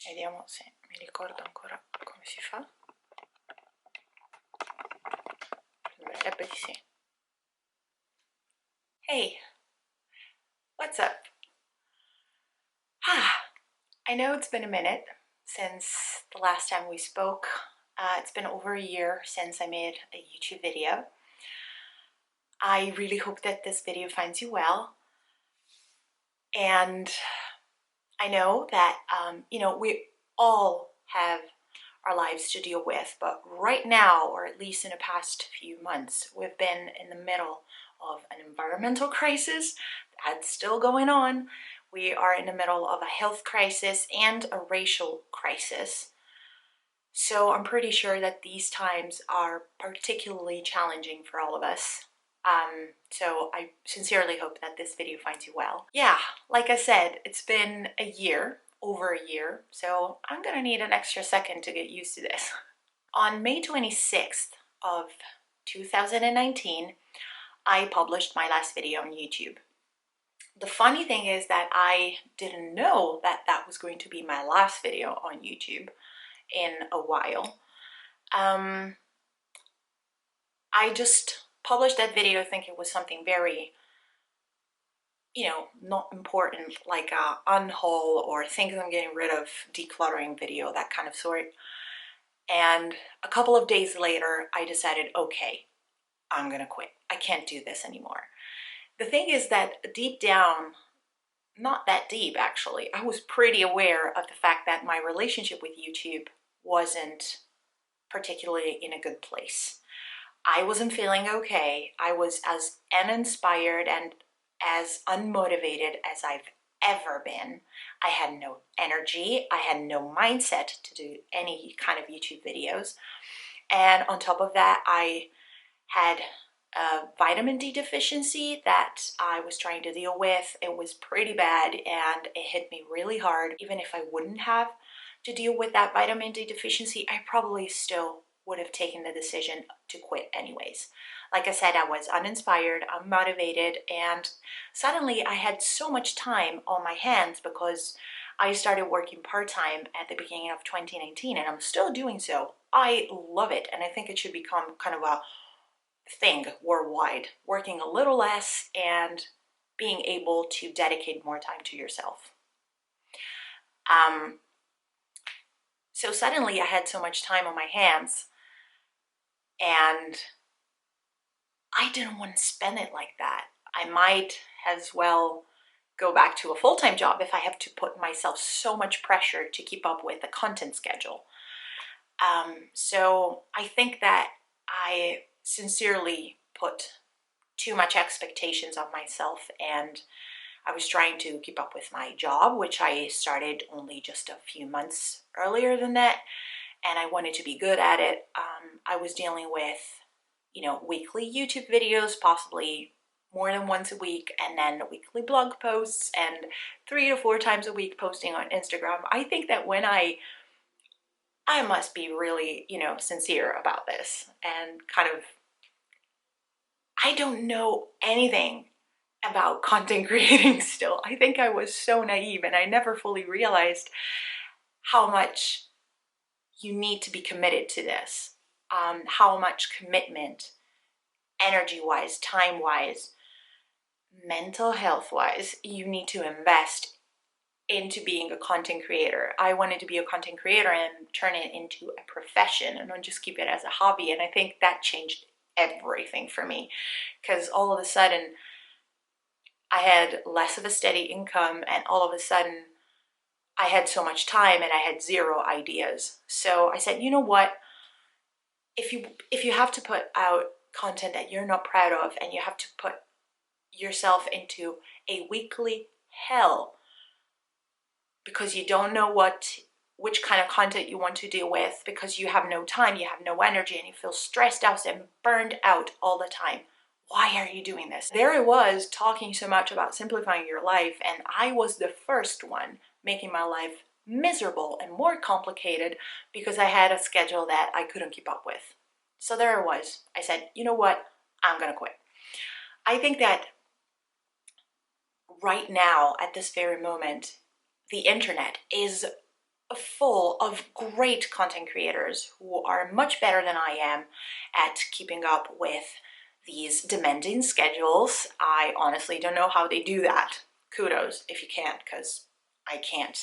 Vediamo se mi ricordo ancora come si fa. Sembrerebbe di sì. Hey, what's up? I know it's been a minute since the last time we spoke. It's been over a year since I made a YouTube video. I really hope that this video finds you well. And I know that, we all have our lives to deal with, but right now, or at least in the past few months, we've been in the middle of an environmental crisis that's still going on. We are in the middle of a health crisis and a racial crisis. So I'm pretty sure that these times are particularly challenging for all of us. So I sincerely hope that this video finds you well. Yeah, like I said, it's been a year, over a year, so I'm gonna need an extra second to get used to this. On May 26th of 2019, I published my last video on YouTube. The funny thing is that I didn't know that that was going to be my last video on YouTube in a while. I just published that video thinking it was something very, not important, like a unhaul or things I'm getting rid of, decluttering video, that kind of sort. And a couple of days later, I decided, okay, I'm gonna quit. I can't do this anymore. The thing is that deep down, not that deep actually, I was pretty aware of the fact that my relationship with YouTube wasn't particularly in a good place. I wasn't feeling okay. I was as uninspired and as unmotivated as I've ever been. I had no energy. I had no mindset to do any kind of YouTube videos. And on top of that, I had a vitamin D deficiency that I was trying to deal with. It was pretty bad and it hit me really hard. Even if I wouldn't have to deal with that vitamin D deficiency, I probably still would have taken the decision to quit anyways. Like I said, I was uninspired, unmotivated, and suddenly I had so much time on my hands because I started working part-time at the beginning of 2019 and I'm still doing so. I love it and I think it should become kind of a thing worldwide, working a little less and being able to dedicate more time to yourself. So suddenly I had so much time on my hands and I didn't want to spend it like that. I might as well go back to a full-time job if I have to put myself so much pressure to keep up with the content schedule. So I think that I sincerely put too much expectations on myself, and I was trying to keep up with my job, which I started only just a few months earlier than that, and I wanted to be good at it. I was dealing with, weekly YouTube videos, possibly more than once a week, and then weekly blog posts, and 3 to 4 times a week posting on Instagram. I think that when I must be really, sincere about this and kind of, I don't know anything about content creating still. I think I was so naive and I never fully realized how much you need to be committed to this, how much commitment, energy-wise, time-wise, mental health-wise, you need to invest into being a content creator. I wanted to be a content creator and turn it into a profession and not just keep it as a hobby. And I think that changed everything for me because all of a sudden I had less of a steady income and all of a sudden I had so much time and I had zero ideas. So I said, you know what? If you have to put out content that you're not proud of and you have to put yourself into a weekly hell because you don't know which kind of content you want to deal with, because you have no time, you have no energy, and you feel stressed out and burned out all the time. Why are you doing this? There I was talking so much about simplifying your life, and I was the first one making my life miserable and more complicated because I had a schedule that I couldn't keep up with. So there I was. I said, you know what? I'm gonna quit. I think that right now, at this very moment, the internet is full of great content creators who are much better than I am at keeping up with these demanding schedules. I honestly don't know how they do that. Kudos if you can, because I can't.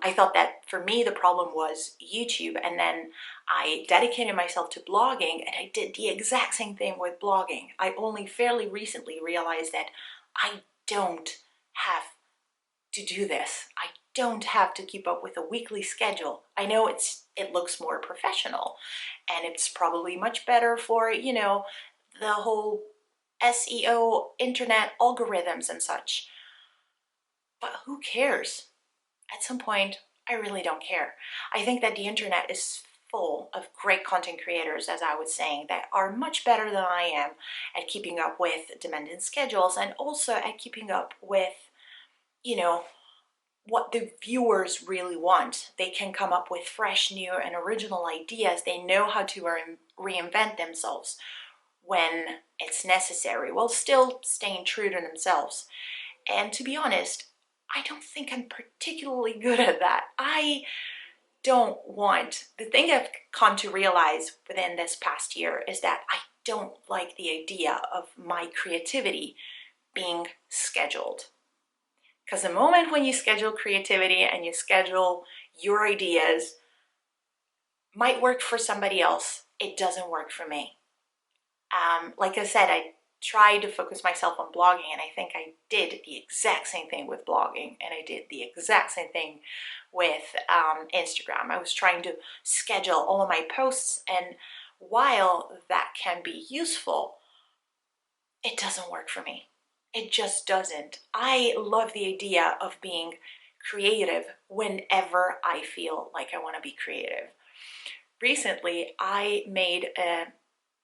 I thought that for me the problem was YouTube, and then I dedicated myself to blogging, and I did the exact same thing with blogging. I only fairly recently realized that I don't have to do this. I don't have to keep up with a weekly schedule. I know it looks more professional, and it's probably much better for, you know, the whole SEO, internet algorithms and such. But who cares? At some point, I really don't care. I think that the internet is full of great content creators, as I was saying, that are much better than I am at keeping up with demanding schedules, and also at keeping up with, you know, what the viewers really want. They can come up with fresh, new, and original ideas. They know how to reinvent themselves when it's necessary, while still staying true to themselves. And to be honest, I don't think I'm particularly good at that. I don't want, the thing I've come to realize within this past year is that I don't like the idea of my creativity being scheduled. Because the moment when you schedule creativity and you schedule your ideas, might work for somebody else, it doesn't work for me. Like I said, I tried to focus myself on blogging, and I think I did the exact same thing with blogging, and I did the exact same thing with Instagram. I was trying to schedule all of my posts, and while that can be useful, it doesn't work for me. It just doesn't. I love the idea of being creative whenever I feel like I want to be creative. Recently, I made a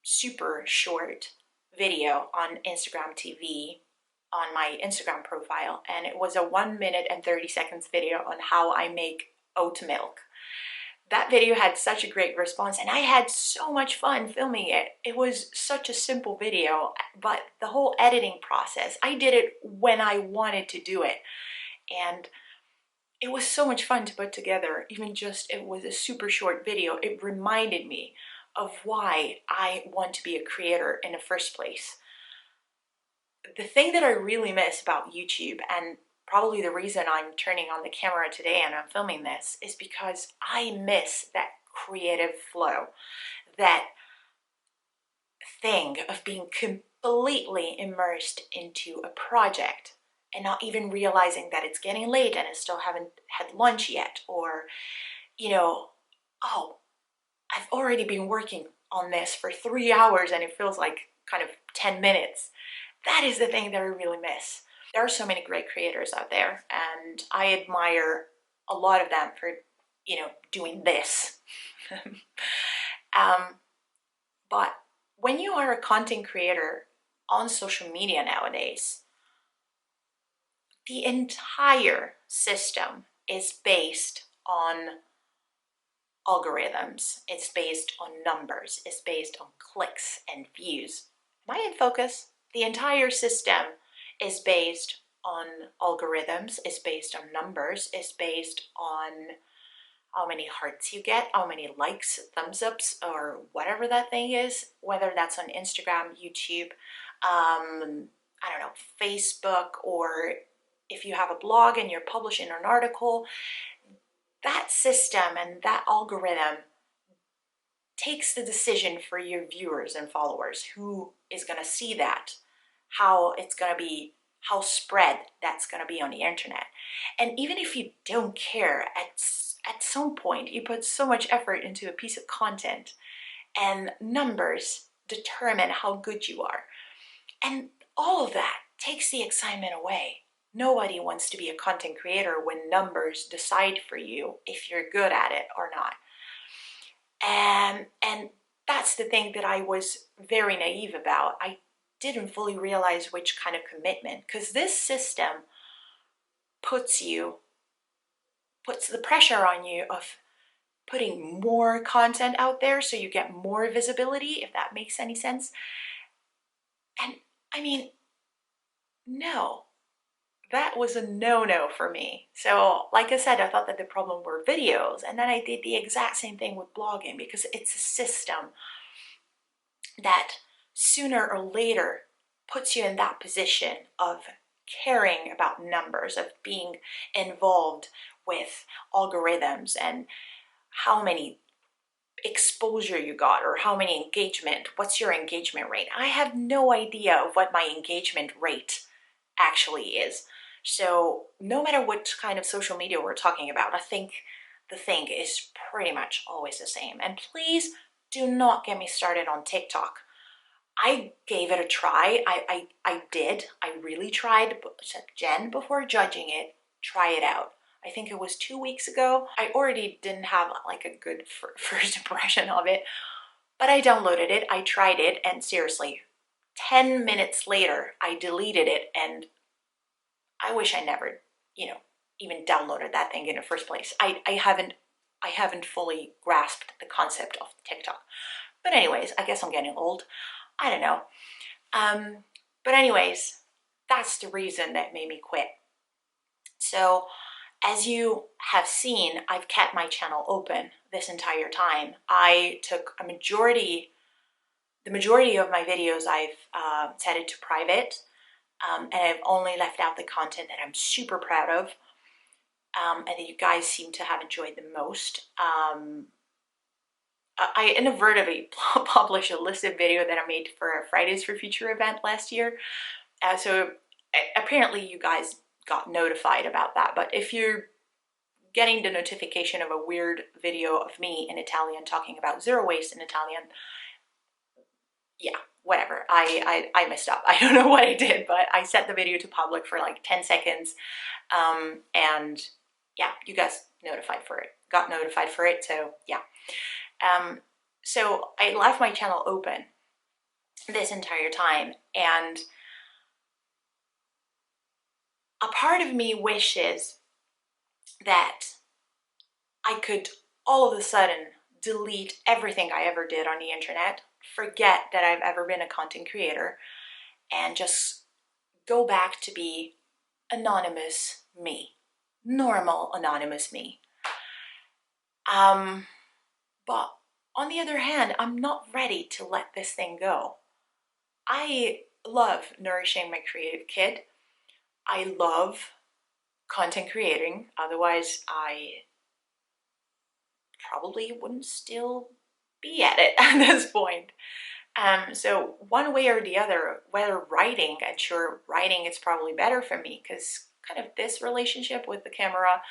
super short video on Instagram TV on my Instagram profile, and it was a 1 minute and 30 seconds video on how I make oat milk. That video had such a great response, and I had so much fun filming it. It was such a simple video, but the whole editing process, I did it when I wanted to do it, and it was so much fun to put together. Even just, it was a super short video. It reminded me of why I want to be a creator in the first place. The thing that I really miss about YouTube, and probably the reason I'm turning on the camera today and I'm filming this, is because I miss that creative flow, that thing of being completely immersed into a project and not even realizing that it's getting late and I still haven't had lunch yet, or, you know, oh, I've already been working on this for 3 hours and it feels like kind of 10 minutes. That is the thing that I really miss. There are so many great creators out there, and I admire a lot of them for, you know, doing this. But when you are a content creator on social media nowadays, the entire system is based on algorithms. It's based on numbers. It's based on clicks and views. Am I in focus? The entire system is based on algorithms, is based on numbers, is based on how many hearts you get, how many likes, thumbs ups, or whatever that thing is, whether that's on Instagram, YouTube, I don't know, Facebook, or if you have a blog and you're publishing an article. That system and that algorithm takes the decision for your viewers and followers, who is going to see that, how it's going to be, how spread that's going to be on the internet. And even if you don't care, at some point you put so much effort into a piece of content, and numbers determine how good you are. And all of that takes the excitement away. Nobody wants to be a content creator when numbers decide for you if you're good at it or not. And that's the thing that I was very naive about. I didn't fully realize which kind of commitment, because this system puts the pressure on you of putting more content out there so you get more visibility, if that makes any sense. And I mean, no, that was a no-no for me. So like I said, I thought that the problem were videos, and then I did the exact same thing with blogging, because it's a system that sooner or later puts you in that position of caring about numbers, of being involved with algorithms and how many exposure you got or how many engagement, what's your engagement rate. I have no idea of what my engagement rate actually is. So no matter what kind of social media we're talking about, I think the thing is pretty much always the same. And please do not get me started on TikTok. I gave it a try. I did. I really tried. But Jen, before judging it, try it out. I think it was 2 weeks ago. I already didn't have like a good first impression of it, but I downloaded it. I tried it, and seriously, 10 minutes later, I deleted it, and I wish I never, even downloaded that thing in the first place. I haven't fully grasped the concept of TikTok. But anyways, I guess I'm getting old. I don't know. But anyways, that's the reason that made me quit. So as you have seen, I've kept my channel open this entire time. I took the majority of my videos I've set it to private, and I've only left out the content that I'm super proud of, and that you guys seem to have enjoyed the most. I inadvertently published a listed video that I made for a Fridays for Future event last year. So apparently you guys got notified about that. But if you're getting the notification of a weird video of me in Italian talking about zero waste in Italian, yeah, whatever. I messed up. I don't know what I did, but I set the video to public for like 10 seconds. And yeah, you guys got notified for it. So yeah. So I left my channel open this entire time, and a part of me wishes that I could all of a sudden delete everything I ever did on the internet, forget that I've ever been a content creator, and just go back to be anonymous me, normal anonymous me. But on the other hand, I'm not ready to let this thing go. I love nourishing my creative kid. I love content creating. Otherwise, I probably wouldn't still be at it at this point. So one way or the other, whether writing, and sure, writing is probably better for me, because kind of this relationship with the camera,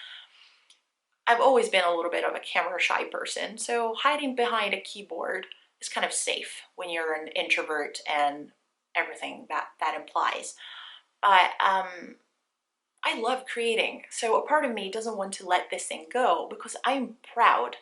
I've always been a little bit of a camera shy person. So hiding behind a keyboard is kind of safe when you're an introvert and everything that implies. But I love creating. So a part of me doesn't want to let this thing go, because I'm proud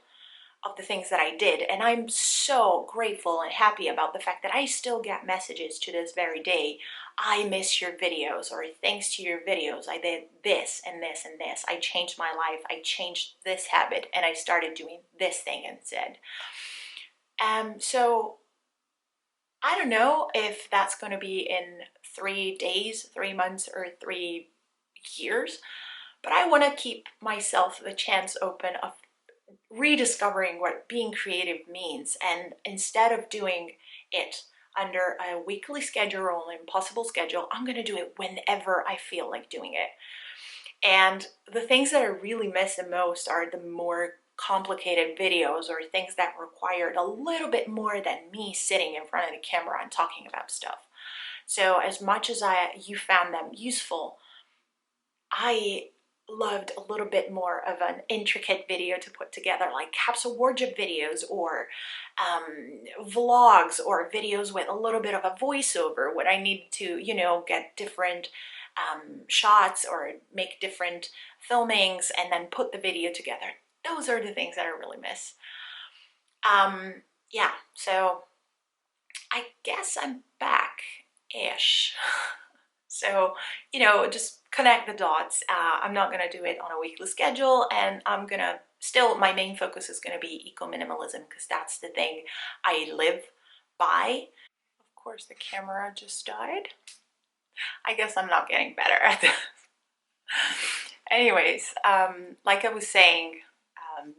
of the things that I did. And I'm so grateful and happy about the fact that I still get messages to this very day. I miss your videos, or thanks to your videos, I did this and this and this. I changed my life. I changed this habit, and I started doing this thing instead. So I don't know if that's going to be in 3 days, 3 months, or 3 years, but I want to keep myself the chance open of rediscovering what being creative means. And instead of doing it under a weekly schedule or an impossible schedule, I'm going to do it whenever I feel like doing it. And the things that I really miss the most are the more complicated videos, or things that required a little bit more than me sitting in front of the camera and talking about stuff. So as much as you found them useful, I loved a little bit more of an intricate video to put together, like capsule wardrobe videos, or vlogs, or videos with a little bit of a voiceover when I needed to, get different shots or make different filmings and then put the video together. Those are the things that I really miss. Yeah, so I guess I'm back-ish. So, just connect the dots. I'm not going to do it on a weekly schedule, and I'm going to my main focus is going to be eco-minimalism, because that's the thing I live by. Of course, the camera just died. I guess I'm not getting better at this. Anyways, like I was saying, um,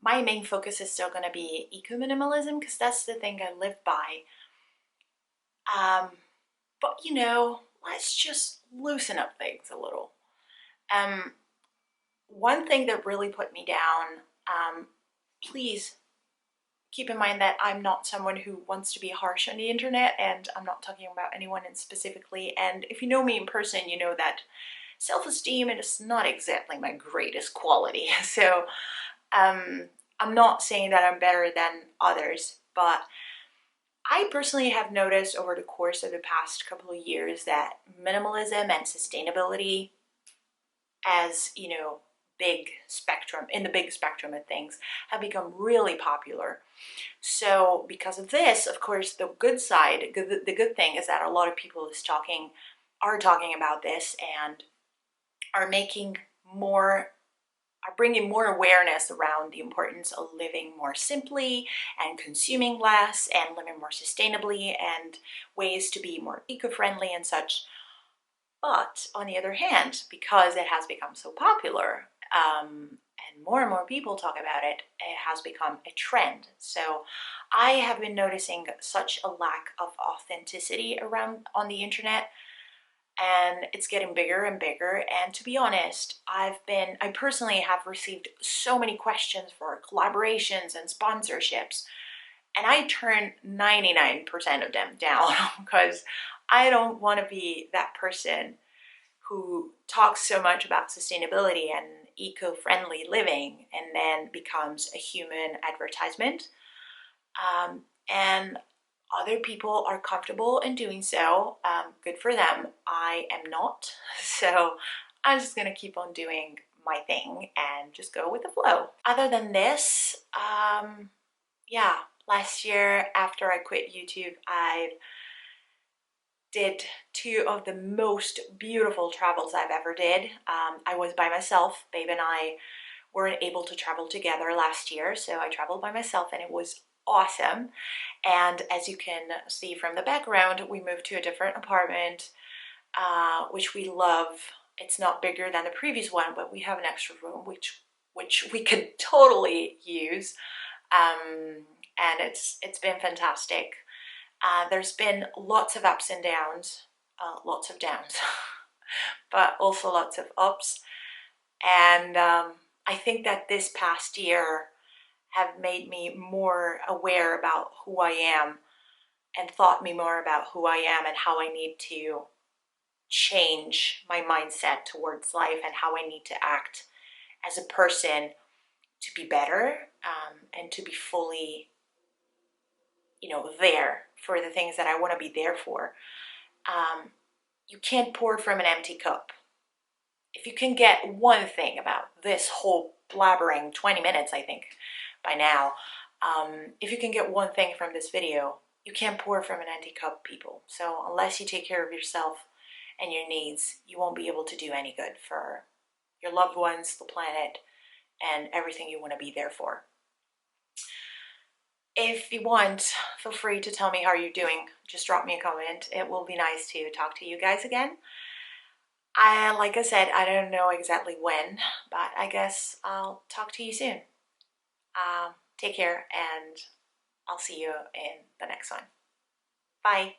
my main focus is still going to be eco-minimalism because that's the thing I live by. Um, but let's just loosen up things a little. Um, One thing that really put me down, please keep in mind that I'm not someone who wants to be harsh on the internet, and I'm not talking about anyone in specifically. And if you know me in person, you know that self-esteem is not exactly my greatest quality. So I'm not saying that I'm better than others, but I personally have noticed over the course of the past couple of years that minimalism and sustainability, as big spectrum in the big spectrum of things, have become really popular. So because of this, of course, the good side, the good thing is that a lot of people are talking about this and are making more are bringing more awareness around the importance of living more simply and consuming less and living more sustainably and ways to be more eco-friendly and such. But on the other hand, because it has become so popular, and more people talk about it, it has become a trend. So I have been noticing such a lack of authenticity around on the internet, and it's getting bigger and bigger. And to be honest, I personally have received so many questions for collaborations and sponsorships, and I turn 99% of them down because I don't want to be that person who talks so much about sustainability and eco-friendly living and then becomes a human advertisement. And other people are comfortable in doing so. Good for them. I am not. So I'm just going to keep on doing my thing and just go with the flow. Other than this, yeah, last year after I quit YouTube, I did two of the most beautiful travels I've ever did. I was by myself. Babe and I weren't able to travel together last year, so I traveled by myself and it was awesome. And as you can see from the background, we moved to a different apartment, which we love. It's not bigger than the previous one, but we have an extra room, which we could totally use. And it's been fantastic. There's been lots of ups and downs, lots of downs, but also lots of ups. And I think that this past year have made me more aware about who I am and taught me more about who I am and how I need to change my mindset towards life and how I need to act as a person to be better, and to be fully, there for the things that I want to be there for. You can't pour from an empty cup. If you can get one thing about this whole blabbering 20 minutes, I think, by now, if you can get one thing from this video, you can't pour from an empty cup, people. So unless you take care of yourself and your needs, you won't be able to do any good for your loved ones, the planet, and everything you want to be there for. If you want, feel free to tell me how you're doing. Just drop me a comment. It will be nice to talk to you guys again. Like I said, I don't know exactly when, but I guess I'll talk to you soon. Take care, and I'll see you in the next one. Bye.